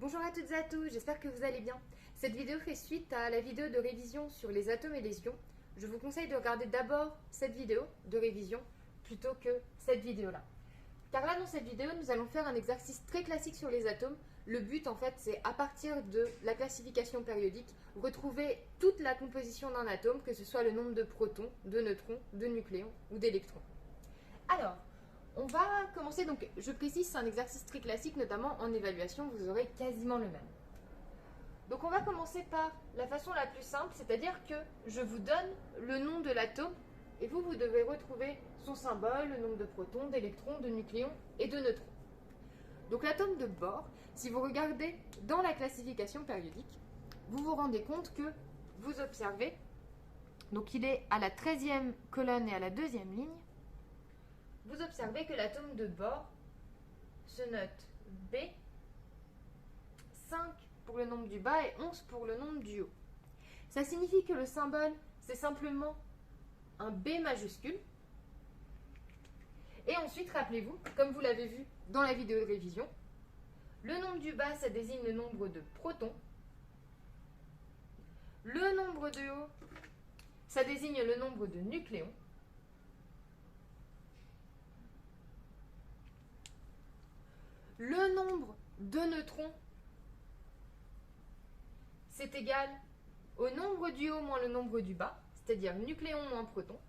Bonjour à toutes et à tous, j'espère que vous allez bien. Cette vidéo fait suite à la vidéo de révision sur les atomes et les ions. Je vous conseille de regarder d'abord cette vidéo de révision plutôt que cette vidéo-là. Car là, dans cette vidéo, nous allons faire un exercice très classique sur les atomes. Le but, en fait, c'est à partir de la classification périodique, retrouver toute la composition d'un atome, que ce soit le nombre de protons, de neutrons, de nucléons ou d'électrons. Alors, on va commencer, donc je précise, c'est un exercice très classique, notamment en évaluation, vous aurez quasiment le même. Donc on va commencer par la façon la plus simple, c'est-à-dire que je vous donne le nom de l'atome et vous devez retrouver son symbole, le nombre de protons, d'électrons, de nucléons et de neutrons. Donc l'atome de Bohr, si vous regardez dans la classification périodique, vous vous rendez compte que vous observez, donc il est à la 13e colonne et à la 2e ligne, vous observez que l'atome de Bohr se note B, 5 pour le nombre du bas et 11 pour le nombre du haut. Ça signifie que le symbole, c'est simplement un B majuscule. Et ensuite, rappelez-vous, comme vous l'avez vu dans la vidéo de révision, le nombre du bas, ça désigne le nombre de protons. Le nombre de haut, ça désigne le nombre de nucléons. Le nombre de neutrons, c'est égal au nombre du haut moins le nombre du bas, c'est-à-dire nucléons moins protons.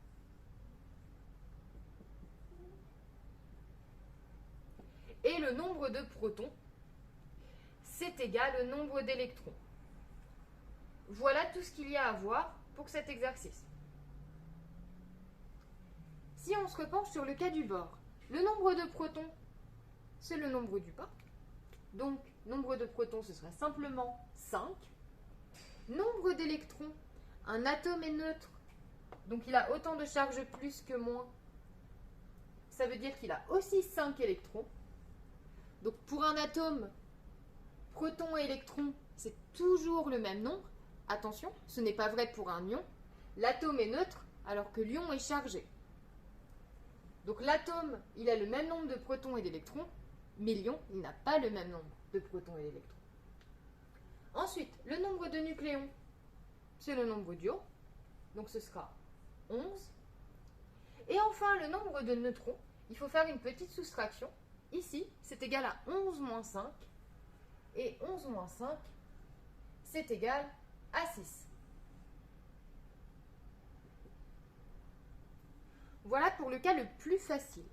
Et le nombre de protons, c'est égal au nombre d'électrons. Voilà tout ce qu'il y a à voir pour cet exercice. Si on se repenche sur le cas du Bohr, le nombre de protons, c'est le nombre du bas. Donc, nombre de protons, ce sera simplement 5. Nombre d'électrons, un atome est neutre, donc il a autant de charge plus que moins. Ça veut dire qu'il a aussi 5 électrons. Donc pour un atome, protons et électrons, c'est toujours le même nombre. Attention, ce n'est pas vrai pour un ion. L'atome est neutre alors que l'ion est chargé. Donc l'atome, il a le même nombre de protons et d'électrons, mais l'ion, il n'a pas le même nombre de protons et d'électrons. Ensuite, le nombre de nucléons, c'est le nombre du haut, donc ce sera 11. Et enfin, le nombre de neutrons, il faut faire une petite soustraction. Ici, c'est égal à 11 moins 5, et 11 moins 5, c'est égal à 6. Voilà pour le cas le plus facile.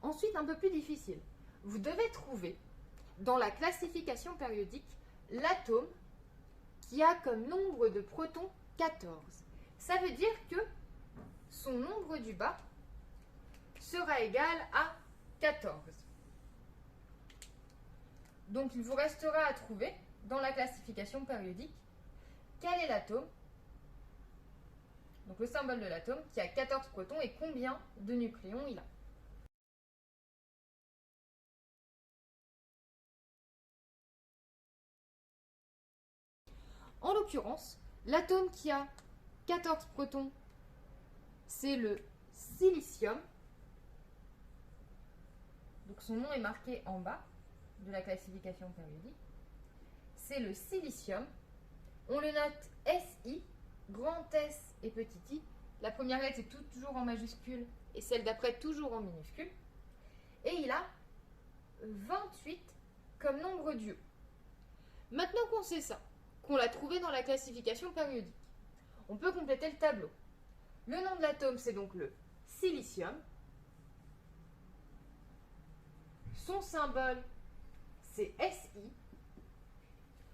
Ensuite, un peu plus difficile. Vous devez trouver, dans la classification périodique, l'atome qui a comme nombre de protons 14. Ça veut dire que son nombre du bas sera égal à 14. Donc il vous restera à trouver, dans la classification périodique, quel est l'atome, donc le symbole de l'atome, qui a 14 protons et combien de nucléons il a. En l'occurrence, l'atome qui a 14 protons, c'est le silicium. Donc son nom est marqué en bas de la classification périodique. C'est le silicium. On le note SI, grand S et petit i. La première lettre est toujours en majuscule et celle d'après toujours en minuscule. Et il a 28 comme nombre du haut. Maintenant qu'on sait ça, qu'on l'a trouvé dans la classification périodique, on peut compléter le tableau. Le nom de l'atome, c'est donc le silicium. Son symbole, c'est SI.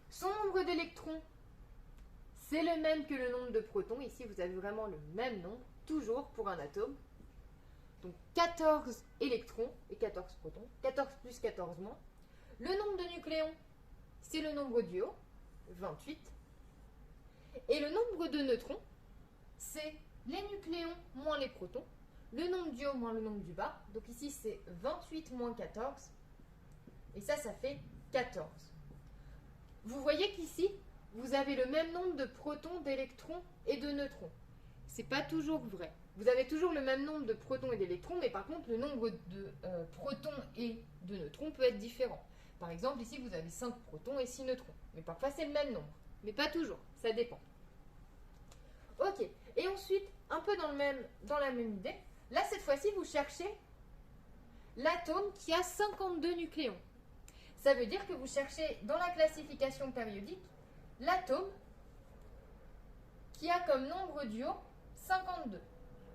Son nombre d'électrons, c'est le même que le nombre de protons. Ici, vous avez vraiment le même nombre, toujours pour un atome. Donc 14 électrons et 14 protons. 14 plus 14 moins. Le nombre de nucléons, c'est le nombre du haut, 28. Et le nombre de neutrons, c'est les nucléons moins les protons. Le nombre du haut moins le nombre du bas. Donc ici, c'est 28 moins 14. Et ça fait 14. Vous voyez qu'ici, vous avez le même nombre de protons, d'électrons et de neutrons. Ce n'est pas toujours vrai. Vous avez toujours le même nombre de protons et d'électrons, mais par contre, le nombre de protons et de neutrons peut être différent. Par exemple, ici, vous avez 5 protons et 6 neutrons. Mais parfois, c'est le même nombre. Mais pas toujours, ça dépend. Ok, et ensuite, un peu dans la même idée, là, cette fois-ci, vous cherchez l'atome qui a 52 nucléons. Ça veut dire que vous cherchez, dans la classification périodique, l'atome qui a comme nombre du haut 52.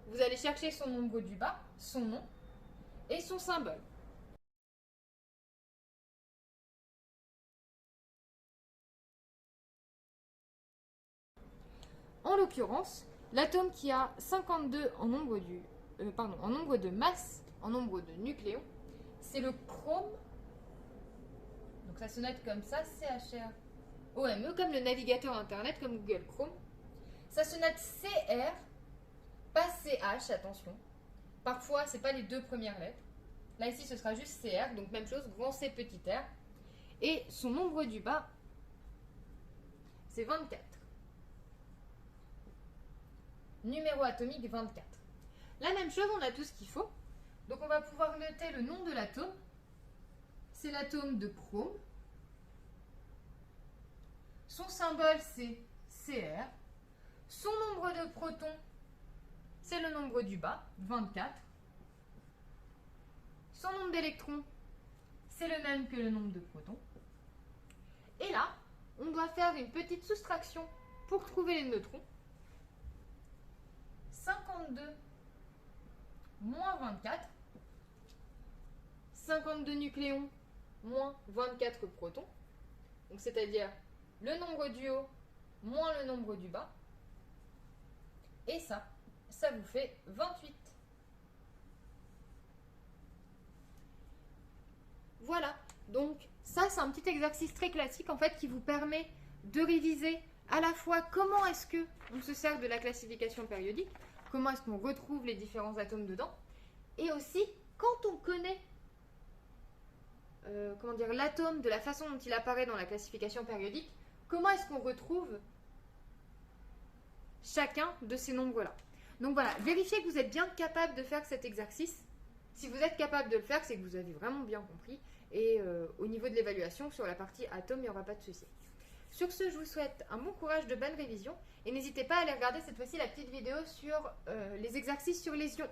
Vous allez chercher son nombre du bas, son nom et son symbole. En l'occurrence, l'atome qui a 52 en nombre, en nombre de masse, en nombre de nucléons, c'est le chrome. Donc ça se note comme ça, CHR-OME, comme le navigateur internet, comme Google Chrome. Ça se note CR, pas CH, attention. Parfois, ce n'est pas les deux premières lettres. Là, ici, ce sera juste CR, donc même chose, grand C, petit r. Et son nombre du bas, c'est 24. Numéro atomique 24. La même chose, on a tout ce qu'il faut. Donc, on va pouvoir noter le nom de l'atome. C'est l'atome de chrome. Son symbole, c'est Cr. Son nombre de protons, c'est le nombre du bas, 24. Son nombre d'électrons, c'est le même que le nombre de protons. Et là, on doit faire une petite soustraction pour trouver les neutrons. 52 moins 24. 52 nucléons moins 24 protons. Donc c'est-à-dire le nombre du haut moins le nombre du bas. Et ça vous fait 28. Voilà, donc ça c'est un petit exercice très classique en fait qui vous permet de réviser à la fois comment est-ce qu'on se sert de la classification périodique, comment est-ce qu'on retrouve les différents atomes dedans, et aussi quand on connaît l'atome de la façon dont il apparaît dans la classification périodique, comment est-ce qu'on retrouve chacun de ces nombres-là. Donc voilà, vérifiez que vous êtes bien capable de faire cet exercice. Si vous êtes capable de le faire, c'est que vous avez vraiment bien compris. Et au niveau de l'évaluation, sur la partie atomes, il n'y aura pas de souci. Sur ce, je vous souhaite un bon courage, de bonne révision. Et n'hésitez pas à aller regarder cette fois-ci la petite vidéo sur les exercices sur les ions.